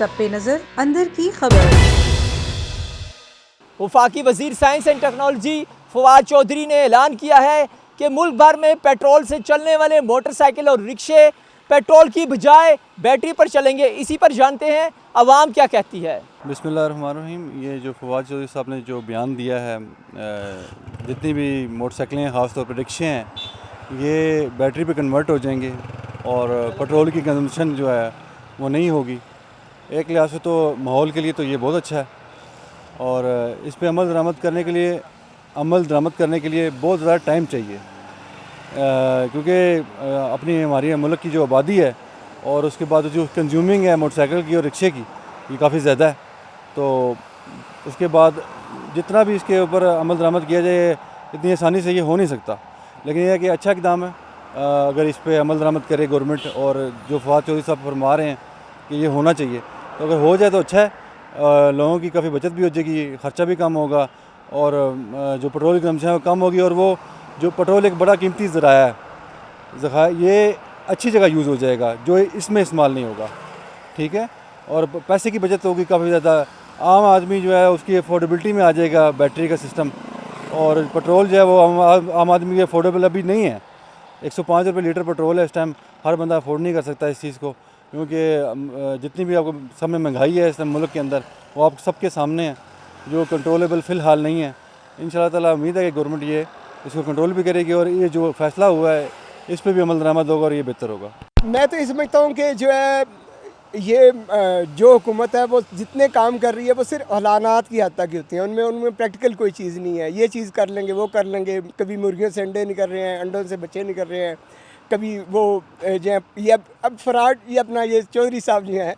सब पे नजर अंदर की खबर। वफाकी वजीर science and technology Fawad Chaudhry ने ऐलान किया है कि मुल्क भर में पेट्रोल से चलने वाले मोटरसाइकिल और रिक्शे पेट्रोल की बजाय बैटरी पर चलेंगे। इसी पर जानते हैं आवाम क्या कहती है। बिस्मिल्लाहिर्रहमानिर्रहीम। ये जो फवाद चौधरी साहब ने जो बयान दिया है, जितनी भी मोटरसाइकिलें ख़ास तौर पर रिक्शे हैं ये बैटरी पे कन्वर्ट हो जाएंगे और पेट्रोल की कंजम्पशन जो है वो नहीं होगी। एक लिहाज से तो माहौल के लिए तो ये बहुत अच्छा है और इस पे अमल दरामद करने के लिए बहुत ज़्यादा टाइम चाहिए, क्योंकि अपनी हमारी मुल्क की जो आबादी है और उसके बाद जो कंज्यूमिंग है मोटरसाइकिल की और रिक्शे की ये काफ़ी ज़्यादा है। तो उसके बाद जितना भी इसके ऊपर अमल दरामद किया जाए इतनी आसानी से ये हो नहीं सकता, लेकिन यह है कि अच्छा इक़दाम है अगर इस पर अमल दरामद करे गवर्नमेंट। और जो फवाद चौधरी साहब फरमा रहे हैं कि ये होना चाहिए, तो अगर हो जाए तो अच्छा है, लोगों की काफ़ी बचत भी हो जाएगी, ख़र्चा भी कम होगा और जो पेट्रोल की कंजम्पशन है वो कम होगी। और वो जो पेट्रोल एक बड़ा कीमती ज़राया है, ये अच्छी जगह यूज़ हो जाएगा जो इसमें इस्तेमाल नहीं होगा, ठीक है। और पैसे की बचत होगी काफ़ी ज़्यादा, आम आदमी जो है उसकी अफोर्डेबिलिटी में आ जाएगा बैटरी का सिस्टम। और पेट्रोल जो है वो आम आदमी के अफोर्डेबल अभी नहीं है। 105 रुपये लीटर पेट्रोल है इस टाइम, हर बंदा अफोर्ड नहीं कर सकता इस चीज़ को, क्योंकि जितनी भी आपको सब में महंगाई है इस मुल्क के अंदर वो आप सबके सामने है, जो कंट्रोलेबल फ़िलहाल नहीं है। इंशाल्लाह ताला उम्मीद है कि गवर्नमेंट ये इसको कंट्रोल भी करेगी और ये जो फ़ैसला हुआ है इस पर भी अमल दरामद होगा और ये बेहतर होगा। मैं तो ये समझता हूँ कि जो है ये जो हुकूमत है वो जितने काम कर रही है वो सिर्फ ऐलानात की हद तक ही होती हैं, उनमें प्रैक्टिकल कोई चीज़ नहीं है। ये चीज़ कर लेंगे, वो कर लेंगे, कभी मुर्गियों से अंडे निकल रहे हैं, अंडों से बच्चे निकल रहे हैं, कभी वो जो है ये अब फराड ये अपना ये चौधरी साहब जो हैं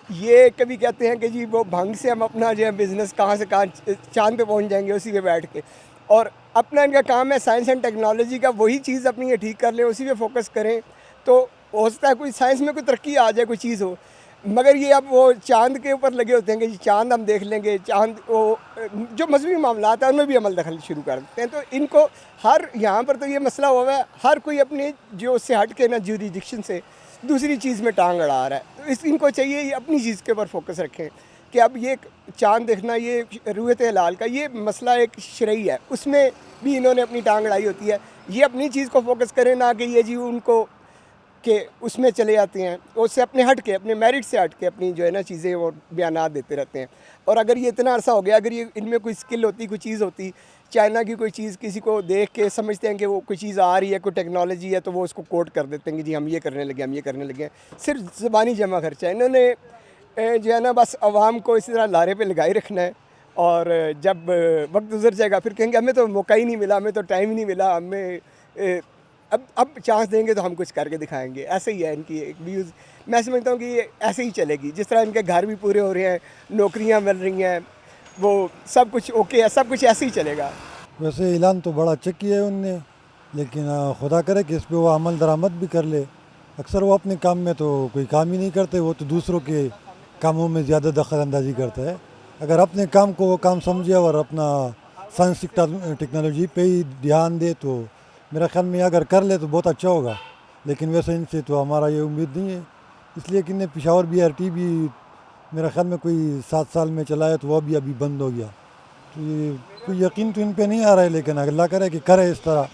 ये कभी कहते हैं कि जी वो भंग से हम अपना जो है बिज़नेस कहाँ से कहाँ चाँद पे पहुँच जाएंगे उसी पे बैठ के। और अपना इनका काम है साइंस एंड टेक्नोलॉजी का, वही चीज़ अपनी ये ठीक कर लें, उसी पे फोकस करें तो हो सकता है कोई साइंस में कोई तरक्की आ जाए, कोई चीज़ हो। मगर ये अब वो चाँद के ऊपर लगे होते हैं कि जी चाँद हम देख लेंगे, चाँद वो जो मजहबी मामलात हैं उनमें भी अमल दखल शुरू कर देते हैं। तो इनको हर यहाँ पर तो ये मसला हुआ है, हर कोई अपने जो उससे हट के ना ज्यूरिडिक्शन से दूसरी चीज़ में टांग अड़ा रहा है। तो इनको चाहिए ये अपनी चीज़ के ऊपर फोकस रखें कि अब ये चाँद देखना, ये रुयत हिलाल का ये मसला एक शरई है, उसमें भी इन्होंने अपनी टांग अड़ाई होती है। ये अपनी चीज़ को फोकस करें, ना कि ये जी उनको कि उसमें चले जाते हैं, उससे अपने हट के अपने मेरिट से हट के अपनी जो है ना चीज़ें वो बयानात देते रहते हैं। और अगर ये इतना अरसा हो गया, अगर ये इनमें कोई स्किल होती, कोई चीज़ होती, चाइना की कोई चीज़ किसी को देख के समझते हैं कि वो कोई चीज़ आ रही है, कोई टेक्नोलॉजी है, तो वो उसको कोट कर देते हैं कि जी हम ये करने लगे, हम ये करने लगे। सिर्फ ज़बानी जमा खर्चा है। इन्होंने जो है ना बस आवाम को इसी तरह लारे पे लगाए रखना है और जब वक्त गुजर जाएगा फिर कहेंगे हमें तो मौका ही नहीं मिला, हमें तो टाइम ही नहीं मिला, हमें अब चांस देंगे तो हम कुछ करके दिखाएंगे। ऐसे ही है इनकी एक व्यूज़। मैं समझता हूँ कि ये ऐसे ही चलेगी, जिस तरह इनके घर भी पूरे हो रहे हैं, नौकरियाँ मिल रही हैं, वो सब कुछ ओके है, सब कुछ ऐसे ही चलेगा। वैसे ऐलान तो बड़ा अच्छा किया है उनने, लेकिन खुदा करे कि इस पर वो अमल दरामद भी कर ले। अक्सर वो अपने काम में तो कोई काम ही नहीं करते, वो तो दूसरों के कामों में ज़्यादा दखल अंदाजी करता है। अगर अपने काम को वो काम समझे और अपना साइंस टेक्नोलॉजी पे ही ध्यान दे तो मेरा ख्याल में अगर कर ले तो बहुत अच्छा होगा। लेकिन वैसे इनसे तो हमारा ये उम्मीद नहीं है, इसलिए कि इन्हें पेशावर BRT भी मेरा ख्याल में कोई 7 साल में चलाया तो वह भी अभी बंद हो गया। तो ये कोई यकीन तो इन पे नहीं आ रहा है, लेकिन अल्लाह करे कि करे इस तरह।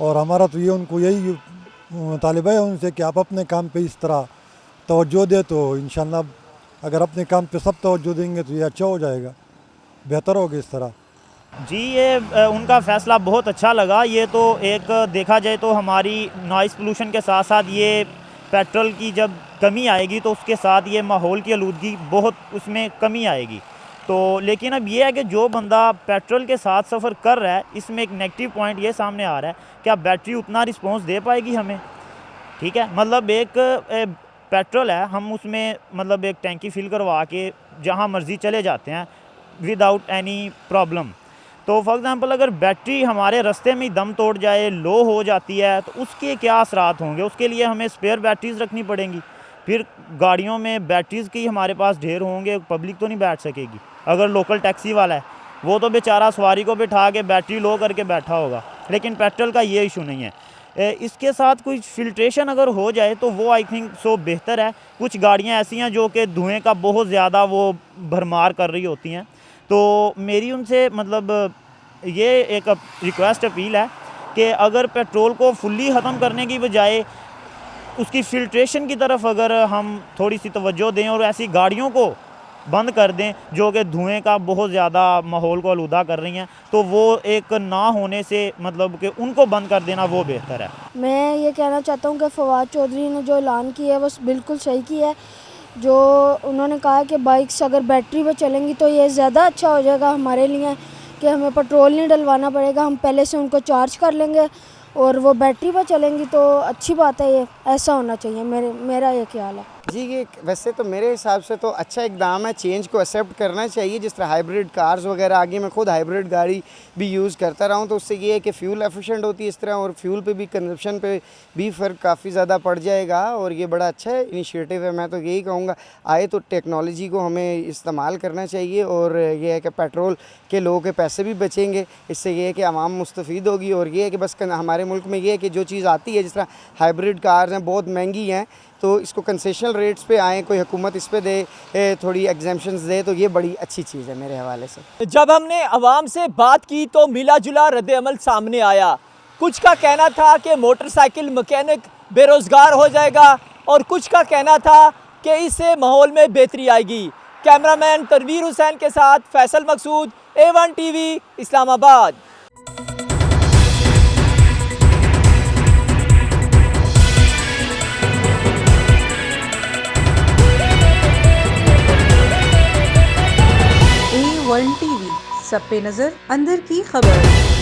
और हमारा तो ये उनको यही मुतालिबा है उनसे कि आप अपने काम पे इस तरह तवज्जो दे, तो इंशाअल्लाह अगर अपने काम पे सब तवज्जो देंगे तो ये अच्छा हो जाएगा, बेहतर होगा इस तरह। जी ये उनका फ़ैसला बहुत अच्छा लगा। ये तो एक देखा जाए तो हमारी नॉइज़ पोल्यूशन के साथ साथ ये पेट्रोल की जब कमी आएगी तो उसके साथ ये माहौल की आलूदगी बहुत उसमें कमी आएगी। तो लेकिन अब ये है कि जो बंदा पेट्रोल के साथ सफ़र कर रहा है, इसमें एक नेगेटिव पॉइंट ये सामने आ रहा है कि अब बैटरी उतना रिस्पॉन्स दे पाएगी हमें, ठीक है। मतलब एक पेट्रोल है, हम उसमें मतलब एक टैंकी फिल करवा के जहाँ मर्ज़ी चले जाते हैं विदाउट एनी प्रॉब्लम। तो फॉर एग्ज़ाम्पल अगर बैटरी हमारे रास्ते में दम तोड़ जाए, लो हो जाती है, तो उसके क्या असरात होंगे। उसके लिए हमें स्पेयर बैटरीज़ रखनी पड़ेंगी, फिर गाड़ियों में बैटरीज़ की हमारे पास ढेर होंगे, पब्लिक तो नहीं बैठ सकेगी। अगर लोकल टैक्सी वाला है वो तो बेचारा सवारी को बिठा के बैटरी लो करके बैठा होगा, लेकिन पेट्रोल का ये इशू नहीं है। इसके साथ कुछ फ़िल्ट्रेशन अगर हो जाए तो वो आई थिंक सो बेहतर है। कुछ गाड़ियाँ ऐसी हैं जो कि धुएँ का बहुत ज़्यादा वो भरमार कर रही होती हैं, तो मेरी उनसे मतलब ये एक रिक्वेस्ट अपील है कि अगर पेट्रोल को फुल्ली ख़त्म करने की बजाय उसकी फ़िल्ट्रेशन की तरफ अगर हम थोड़ी सी तवज्जो दें और ऐसी गाड़ियों को बंद कर दें जो कि धुएं का बहुत ज़्यादा माहौल को आलूदा कर रही हैं, तो वो एक ना होने से मतलब कि उनको बंद कर देना वो बेहतर है। मैं ये कहना चाहता हूँ कि फवाद चौधरी ने जो ऐलान किया है वो बिल्कुल सही किया है। जो उन्होंने कहा कि बाइक्स अगर बैटरी पर चलेंगी तो ये ज़्यादा अच्छा हो जाएगा हमारे लिए कि हमें पेट्रोल नहीं डलवाना पड़ेगा, हम पहले से उनको चार्ज कर लेंगे और वो बैटरी पर चलेंगी तो अच्छी बात है। ये ऐसा होना चाहिए, मेरा ये ख्याल है। जी, ये वैसे तो मेरे हिसाब से तो अच्छा इकदाम है, चेंज को एक्सेप्ट करना चाहिए। जिस तरह हाइब्रिड कार्स वगैरह आगे, मैं खुद हाइब्रिड गाड़ी भी यूज़ करता रहा हूँ, तो उससे ये है कि फ्यूल एफिशिएंट होती है इस तरह, और फ्यूल पे भी कंजप्शन पे भी फ़र्क काफ़ी ज़्यादा पड़ जाएगा, और ये बड़ा अच्छा इनिशिएटिव है। मैं तो यही कहूँगा आए तो टेक्नोलॉजी को हमें इस्तेमाल करना चाहिए, और ये है कि पेट्रोल के लोगों के पैसे भी बचेंगे, इससे ये है कि आवाम मुस्तफ़ीद होगी। और ये है कि बस हमारे मुल्क में ये है कि जो चीज़ आती है जिस तरह हाइब्रिड कार्स हैं बहुत महंगी हैं, तो इसको कंसेशनल रेट्स पे आए, कोई हुकूमत इस पे दे, थोड़ी एग्जेम्पशंस दे, तो ये बड़ी अच्छी चीज़ है मेरे हवाले से। जब हमने अवाम से बात की तो मिला जुला रद्द अमल सामने आया। कुछ का कहना था कि मोटरसाइकिल मैकेनिक बेरोज़गार हो जाएगा, और कुछ का कहना था कि इससे माहौल में बेहतरी आएगी। कैमरामैन तनवीर हुसैन के साथ फैसल मकसूद, A1 TV, Islamabad. A1 TV, सब पे नजर, अंदर की खबर।